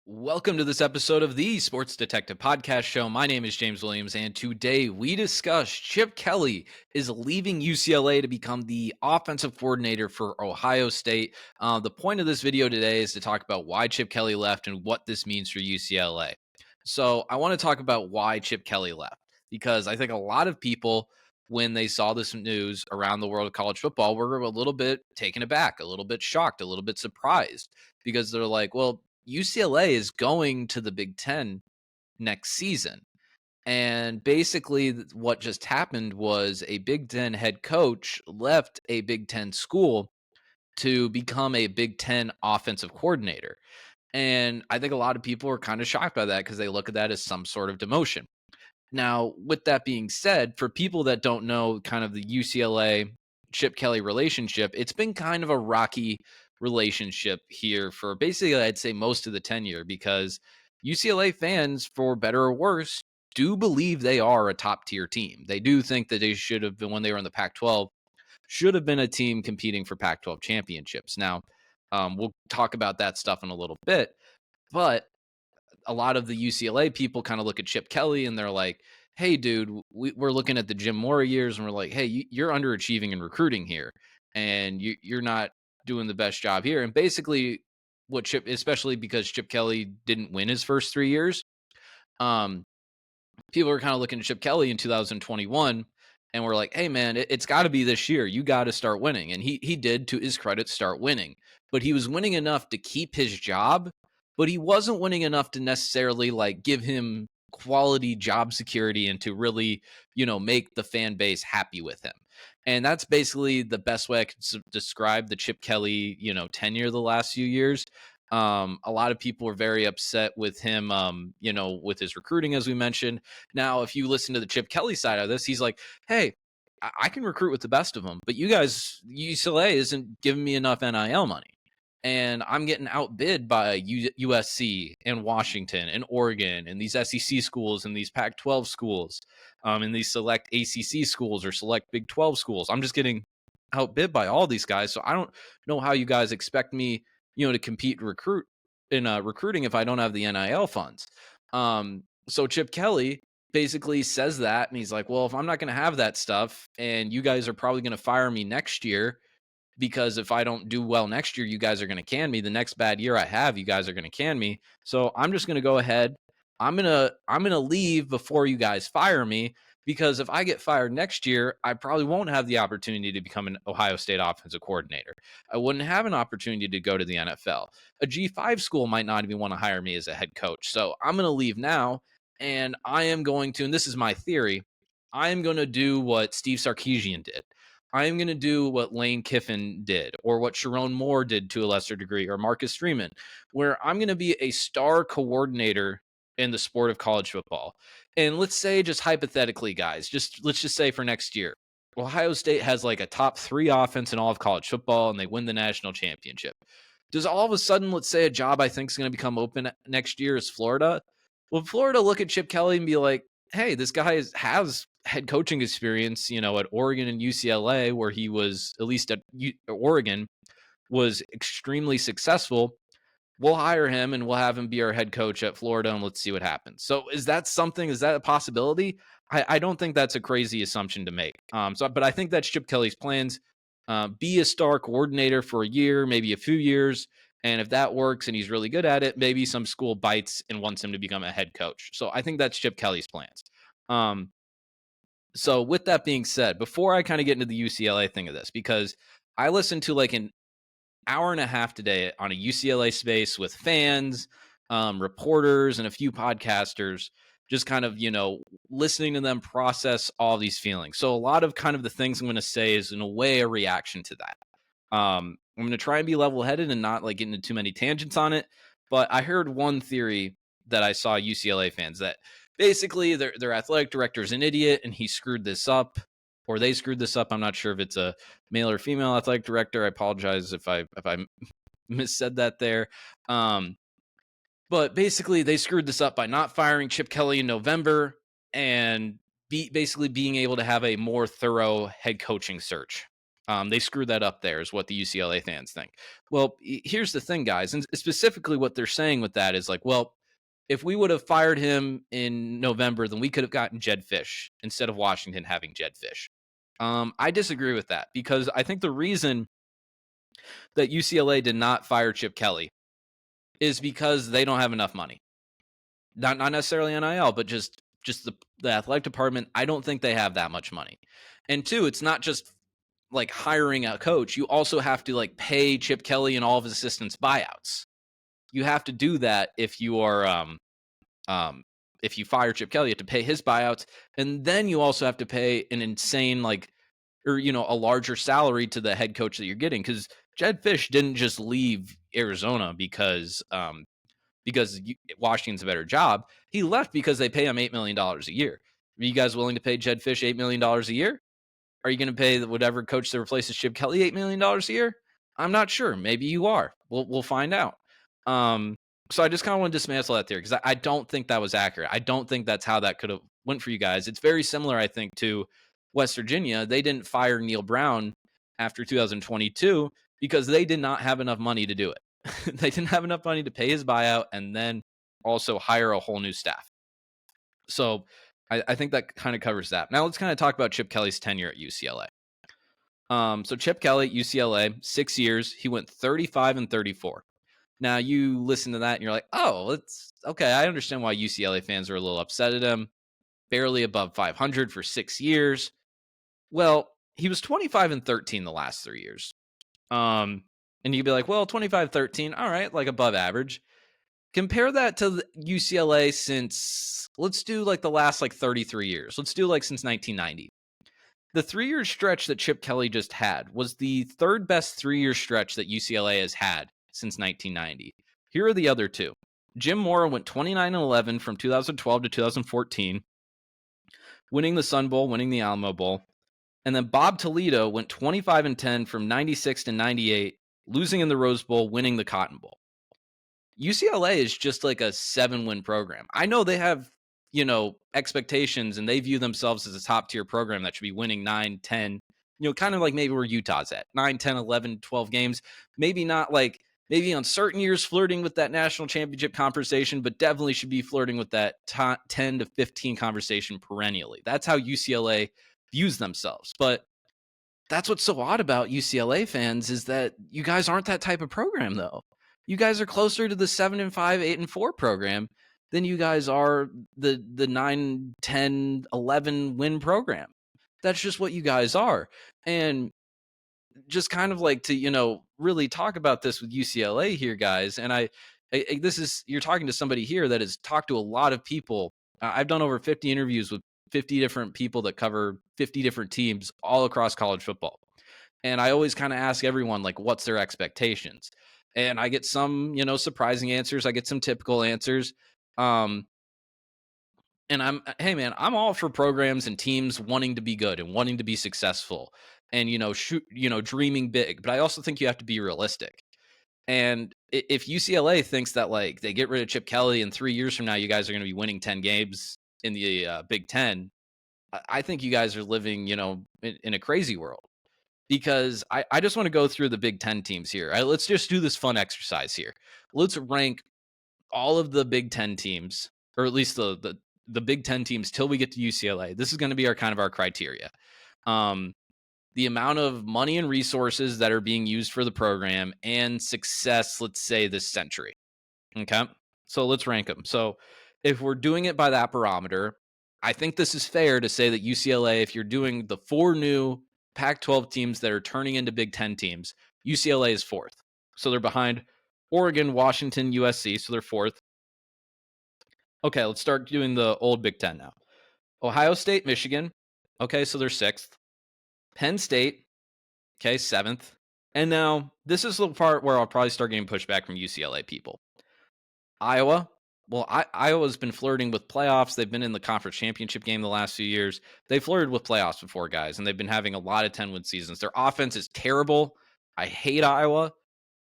Welcome to this episode of the Sports Detective Podcast Show. My name is James Williams, and today we discuss Chip Kelly is leaving UCLA to become the offensive coordinator for Ohio State. The point of this video today is to talk about why Chip Kelly left and what this means for UCLA. So I want to talk about why Chip Kelly left, because I think a lot of people, when they saw this news around the world of college football, were a little bit taken aback, a little bit shocked, a little bit surprised, because they're like, well, UCLA is going to the Big Ten next season. And basically, what just happened was a Big Ten head coach left a Big Ten school to become a Big Ten offensive coordinator. And I think a lot of people are kind of shocked by that because they look at that as some sort of demotion. Now, with that being said, for people that don't know kind of the UCLA Chip Kelly relationship, it's been kind of a rocky relationship here for basically, I'd say, most of the tenure because UCLA fans, for better or worse, do believe they are a top tier team. They do think that they should have been, when they were in the Pac 12, should have been a team competing for Pac 12 championships. Now, we'll talk about that stuff in a little bit, but a lot of the UCLA people kind of look at Chip Kelly and they're like, hey, dude, we're looking at the Jim Mora years and we're like, hey, you're underachieving in recruiting here and you're not doing the best job here. And basically, what Chip, especially because Chip Kelly didn't win his first 3 years, um, people are kind of looking at Chip Kelly in 2021 and we're like, hey, man, it's got to be this year. You got to start winning. And he did, to his credit, start winning. But he was winning enough to keep his job, but he wasn't winning enough to necessarily like give him quality job security and to really, make the fan base happy with him. And that's basically the best way I could describe the Chip Kelly, tenure the last few years. A lot of people were very upset with him, with his recruiting, as we mentioned. Now, if you listen to the Chip Kelly side of this, he's like, hey, I can recruit with the best of them, but you guys, UCLA isn't giving me enough NIL money. And I'm getting outbid by USC and Washington and Oregon and these SEC schools and these Pac 12 schools and these select ACC schools or select Big 12 schools. I'm just getting outbid by all these guys. So I don't know how you guys expect me, to compete recruit in recruiting if I don't have the NIL funds. So Chip Kelly basically says that, and he's like, well, if I'm not going to have that stuff and you guys are probably going to fire me next year, because if I don't do well next year, you guys are going to can me. The next bad year I have, you guys are going to can me. So I'm just going to go ahead. I'm going to leave before you guys fire me, because if I get fired next year, I probably won't have the opportunity to become an Ohio State offensive coordinator. I wouldn't have an opportunity to go to the NFL. A G5 school might not even want to hire me as a head coach. So I'm going to leave now, and I am going to, and this is my theory, I am going to do what Steve Sarkisian did. I am going to do what Lane Kiffin did, or what Sharon Moore did to a lesser degree, or Marcus Freeman, where I'm going to be a star coordinator in the sport of college football. And let's say, just hypothetically, guys, let's just say for next year, Ohio State has like a top 3 offense in all of college football and they win the national championship. Does all of a sudden, let's say, a job I think is going to become open next year is Florida? Will Florida look at Chip Kelly and be like, hey, this guy has head coaching experience, at Oregon and UCLA, where he was, at least at Oregon, was extremely successful. We'll hire him and we'll have him be our head coach at Florida, and let's see what happens. So is that a possibility? I don't think that's a crazy assumption to make. But I think that's Chip Kelly's plans. Be a star coordinator for a year, maybe a few years. And if that works and he's really good at it, maybe some school bites and wants him to become a head coach. So I think that's Chip Kelly's plans. So with that being said, before I kind of get into the UCLA thing of this, because I listened to like an hour and a half today on a UCLA space with fans, reporters, and a few podcasters, just kind of, listening to them process all these feelings. So a lot of kind of the things I'm going to say is in a way a reaction to that. I'm going to try and be level headed and not like get into too many tangents on it. But I heard one theory that I saw UCLA fans that basically their athletic director is an idiot and he screwed this up, or they screwed this up. I'm not sure if it's a male or female athletic director. I apologize if I missaid that there. But basically they screwed this up by not firing Chip Kelly in November and basically being able to have a more thorough head coaching search. They screwed that up there, is what the UCLA fans think. Well, here's the thing, guys, and specifically what they're saying with that is like, well, if we would have fired him in November, then we could have gotten Jed Fish instead of Washington having Jed Fish. I disagree with that because I think the reason that UCLA did not fire Chip Kelly is because they don't have enough money. Not necessarily NIL, but just the athletic department. I don't think they have that much money. And two, it's not just like hiring a coach. You also have to like pay Chip Kelly and all of his assistants buyouts. You have to do that if you are if you fire Chip Kelly, you have to pay his buyouts, and then you also have to pay an insane or a larger salary to the head coach that you're getting, because Jed Fish didn't just leave Arizona because Washington's a better job. He left because they pay him $8 million a year. Are you guys willing to pay Jed Fish $8 million a year? Are you going to pay whatever coach that replaces Chip Kelly $8 million a year? I'm not sure. Maybe you are. We'll find out. So I just kind of want to dismantle that theory because I don't think that was accurate. I don't think that's how that could have went for you guys. It's very similar, I think, to West Virginia. They didn't fire Neil Brown after 2022 because they did not have enough money to do it. They didn't have enough money to pay his buyout and then also hire a whole new staff. So I think that kind of covers that. Now let's kind of talk about Chip Kelly's tenure at UCLA. So Chip Kelly, UCLA, 6 years. He went 35-34. Now you listen to that and you're like, oh, it's okay. I understand why UCLA fans are a little upset at him. Barely above 500 for 6 years. Well, he was 25-13 the last 3 years. And you'd be like, well, 25-13, all right, like above average. Compare that to UCLA since, let's do like the last like 33 years. Let's do like since 1990. The 3-year stretch that Chip Kelly just had was the third best 3-year stretch that UCLA has had since 1990. Here are the other two. Jim Mora went 29-11 from 2012 to 2014, winning the Sun Bowl, winning the Alamo Bowl. And then Bob Toledo went 25-10 from 96 to 98, losing in the Rose Bowl, winning the Cotton Bowl. UCLA is just like a 7-win program. I know they have, expectations, and they view themselves as a top tier program that should be winning 9, 10, kind of like maybe where Utah's at 9, 10, 11, 12 games. Maybe not like, maybe on certain years flirting with that national championship conversation, but definitely should be flirting with that 10 to 15 conversation perennially. That's how UCLA views themselves. But that's what's so odd about UCLA fans is that you guys aren't that type of program, though. You guys are closer to the 7-5, 8-4 program than you guys are the 9, 10, 11 win program. That's just what you guys are. And just kind of like to, really talk about this with UCLA here, guys. And you're talking to somebody here that has talked to a lot of people. I've done over 50 interviews with 50 different people that cover 50 different teams all across college football. And I always kind of ask everyone, like, what's their expectations? And I get some, surprising answers. I get some typical answers. And hey, man, I'm all for programs and teams wanting to be good and wanting to be successful and, dreaming big. But I also think you have to be realistic. And if UCLA thinks that, like, they get rid of Chip Kelly and 3 years from now, you guys are going to be winning 10 games in the Big Ten, I think you guys are living, in a crazy world. Because I just want to go through the Big Ten teams here. Let's just do this fun exercise here. Let's rank all of the Big Ten teams, or at least the Big Ten teams till we get to UCLA. This is going to be our criteria. The amount of money and resources that are being used for the program and success, let's say, this century. Okay, so let's rank them. So if we're doing it by that barometer, I think this is fair to say that UCLA, if you're doing the 4 new Pac-12 teams that are turning into Big Ten teams, UCLA is 4th. So they're behind Oregon, Washington, USC, so they're 4th. Okay, let's start doing the old Big Ten now. Ohio State, Michigan. Okay, so they're 6th. Penn State, okay, 7th. And now this is the part where I'll probably start getting pushback from UCLA people. Iowa. Well, Iowa's been flirting with playoffs. They've been in the conference championship game the last few years. They flirted with playoffs before, guys, and they've been having a lot of 10-win seasons. Their offense is terrible. I hate Iowa.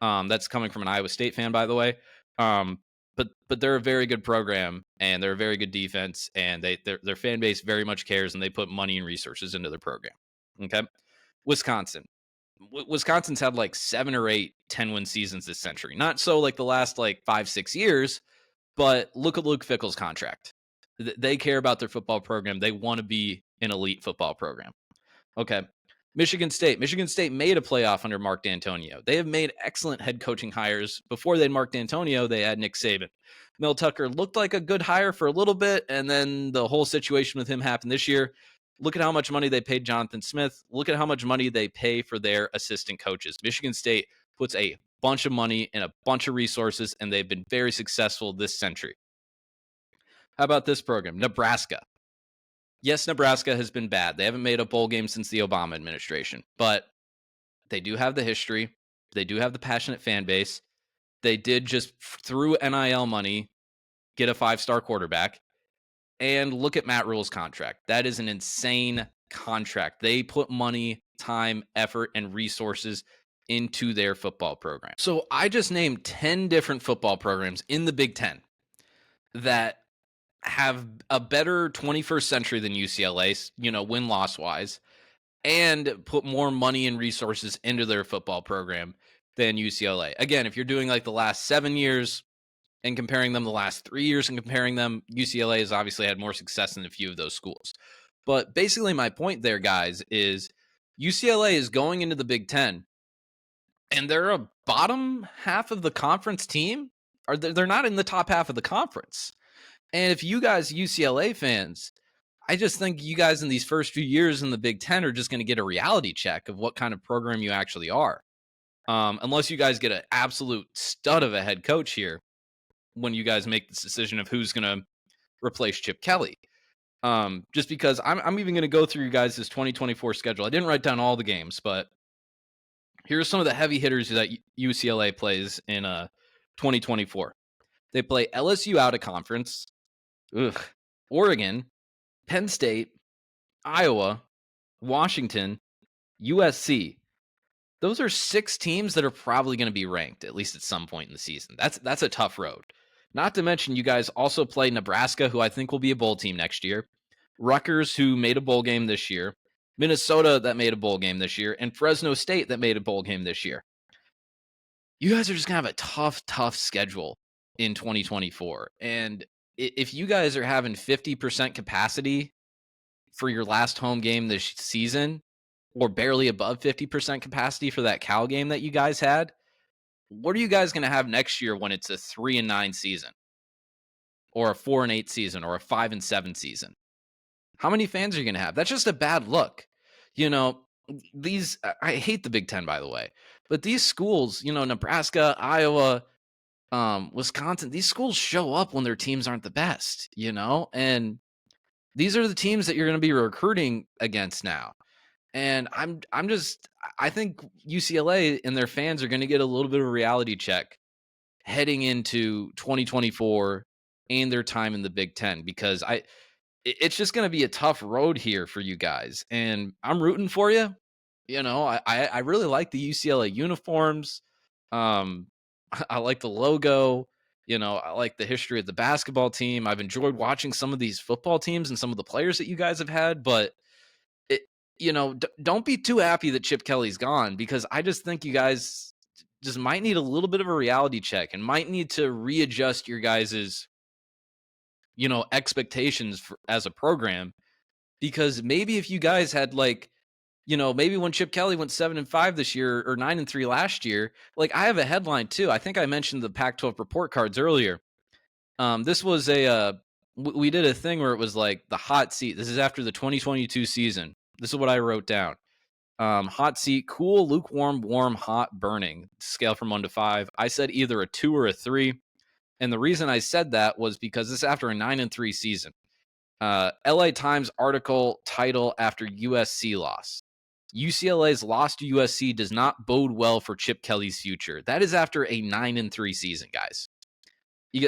That's coming from an Iowa State fan, by the way. But they're a very good program, and they're a very good defense, and their fan base very much cares, and they put money and resources into their program. Okay, Wisconsin. Wisconsin's had like 7 or 8 10-win seasons this century. Not so like the last like 5, 6 years, but look at Luke Fickell's contract. They care about their football program. They want to be an elite football program. Okay. Michigan State. Michigan State made a playoff under Mark D'Antonio. They have made excellent head coaching hires. Before they had Mark D'Antonio, they had Nick Saban. Mel Tucker looked like a good hire for a little bit, and then the whole situation with him happened this year. Look at how much money they paid Jonathan Smith. Look at how much money they pay for their assistant coaches. Michigan State puts a bunch of money and a bunch of resources, and they've been very successful this century. How about this program? Nebraska. Yes, Nebraska has been bad. They haven't made a bowl game since the Obama administration, but they do have the history. They do have the passionate fan base. They did just through NIL money get a 5-star quarterback. And look at Matt Rule's contract. That is an insane contract. They put money, time, effort, and resources into their football program. So I just named 10 different football programs in the Big Ten that have a better 21st century than UCLA, win-loss wise, and put more money and resources into their football program than UCLA. Again, if you're doing like the last 7 years and comparing them the last 3 years and comparing them, UCLA has obviously had more success than a few of those schools. But basically my point there, guys, is UCLA is going into the Big Ten, and they're a bottom half of the conference team. Or they're not in the top half of the conference. And if you guys, UCLA fans, I just think you guys in these first few years in the Big Ten are just going to get a reality check of what kind of program you actually are. Unless you guys get an absolute stud of a head coach here when you guys make this decision of who's going to replace Chip Kelly. Just because I'm even going to go through you guys' 2024 schedule. I didn't write down all the games, but here's some of the heavy hitters that UCLA plays in 2024. They play LSU out of conference, Oregon, Penn State, Iowa, Washington, USC. Those are 6 teams that are probably going to be ranked, at least at some point in the season. That's a tough road. Not to mention, you guys also play Nebraska, who I think will be a bowl team next year, Rutgers, who made a bowl game this year, Minnesota, that made a bowl game this year, and Fresno State, that made a bowl game this year. You guys are just going to have a tough schedule in 2024. And if you guys are having 50% capacity for your last home game this season, or barely above 50% capacity for that Cal game that you guys had, what are you guys going to have next year when it's a 3-9 season, or a 4-8 season, or a 5-7 season? How many fans are you going to have? That's just a bad look. I hate the Big Ten, by the way, but these schools, Nebraska, Iowa, Wisconsin, these schools show up when their teams aren't the best, and these are the teams that you're going to be recruiting against now. And I think UCLA and their fans are going to get a little bit of a reality check heading into 2024 and their time in the Big Ten, because it's just going to be a tough road here for you guys. And I'm rooting for you. I really like the UCLA uniforms. I like the logo. I like the history of the basketball team. I've enjoyed watching some of these football teams and some of the players that you guys have had, but don't be too happy that Chip Kelly's gone, because I just think you guys just might need a little bit of a reality check and might need to readjust your guys's, expectations as a program. Because maybe if you guys had maybe when Chip Kelly went 7-5 this year, or 9-3 last year, I have a headline too. I think I mentioned the Pac-12 report cards earlier. This was we did a thing where it was like the hot seat. This is after the 2022 season. This is what I wrote down. Hot seat, cool, lukewarm, warm, hot, burning. Scale from 1 to 5. I said either a 2 or a 3. And the reason I said that was because this is after a 9-3 season. LA Times article title after USC loss. UCLA's loss to USC does not bode well for Chip Kelly's future. That is after a 9-3 season, guys.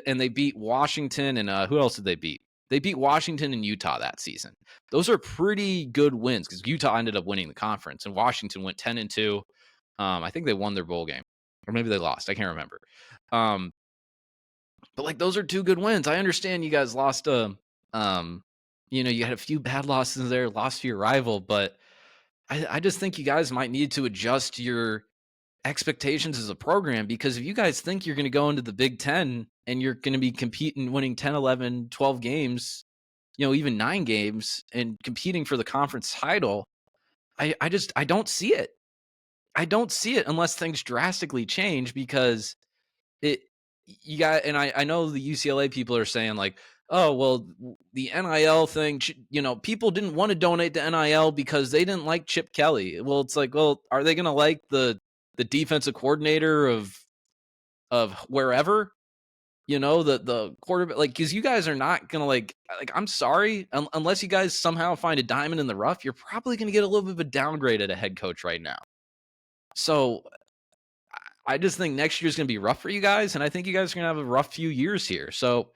And they beat Washington, and who else did they beat? They beat Washington and Utah that season. Those are pretty good wins, because Utah ended up winning the conference, and Washington went 10-2. I think they won their bowl game, or maybe they lost. I can't remember. But those are 2 good wins. I understand you guys lost. You had a few bad losses there, lost to your rival, but I just think you guys might need to adjust your expectations as a program, because if you guys think you're going to go into the Big Ten and you're going to be competing, winning 10, 11, 12 games, even 9 games and competing for the conference title, I don't see it. I don't see it unless things drastically change, because it you got, and I know the UCLA people are saying like, oh well, the NIL thing, people didn't want to donate to NIL because they didn't like Chip Kelly. Well, it's like, well, are they going to like the defensive coordinator of wherever? The quarterback, like, because you guys are not gonna like, I'm sorry, unless you guys somehow find a diamond in the rough, you're probably gonna get a little bit of a downgrade at a head coach right now. So I just think next year's gonna be rough for you guys, and I think you guys are gonna have a rough few years here. So,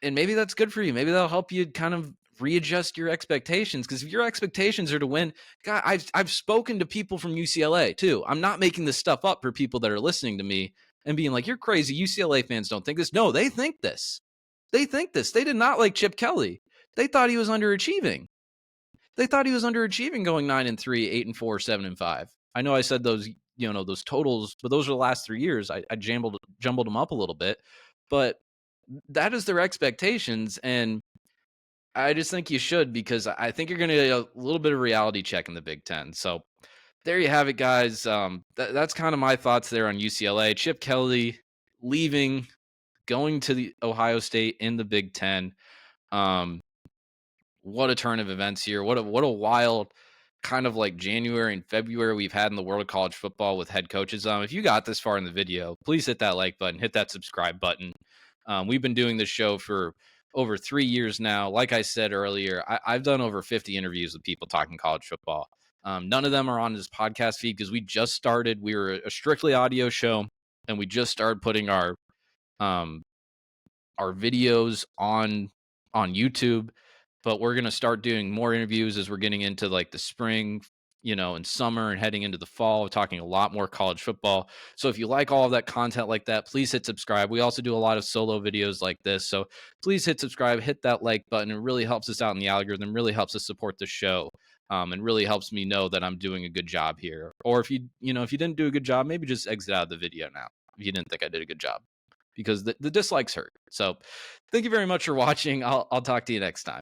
and maybe that's good for you. Maybe that'll help you kind of readjust your expectations. Because if your expectations are to win, God, I've spoken to people from UCLA too. I'm not making this stuff up for people that are listening to me and being like, "You're crazy. UCLA fans don't think this." No, they think this. They think this. They did not like Chip Kelly. They thought he was underachieving. They thought he was underachieving, going 9-3, 8-4, 7-5. I know I said those, those totals, but those are the last 3 years. I jumbled them up a little bit, but that is their expectations, and I just think you should, because I think you're going to get a little bit of reality check in the Big Ten. So there you have it, guys. That's kind of my thoughts there on UCLA. Chip Kelly leaving, going to the Ohio State in the Big Ten. What a turn of events here. What a wild kind of like January and February we've had in the world of college football with head coaches. If you got this far in the video, please hit that like button, hit that subscribe button. We've been doing this show for over 3 years now. Like I said earlier, I've done over 50 interviews with people talking college football. None of them are on this podcast feed because we just started. We were a strictly audio show, and we just started putting um, our videos on YouTube, but we're going to start doing more interviews as we're getting into like the spring, and summer and heading into the fall, talking a lot more college football. So if you like all of that content like that, please hit subscribe. We also do a lot of solo videos like this. So please hit subscribe, hit that like button. It really helps us out in the algorithm, really helps us support the show. And really helps me know that I'm doing a good job here. Or if if you didn't do a good job, maybe just exit out of the video now if you didn't think I did a good job, because the dislikes hurt. So thank you very much for watching. I'll talk to you next time.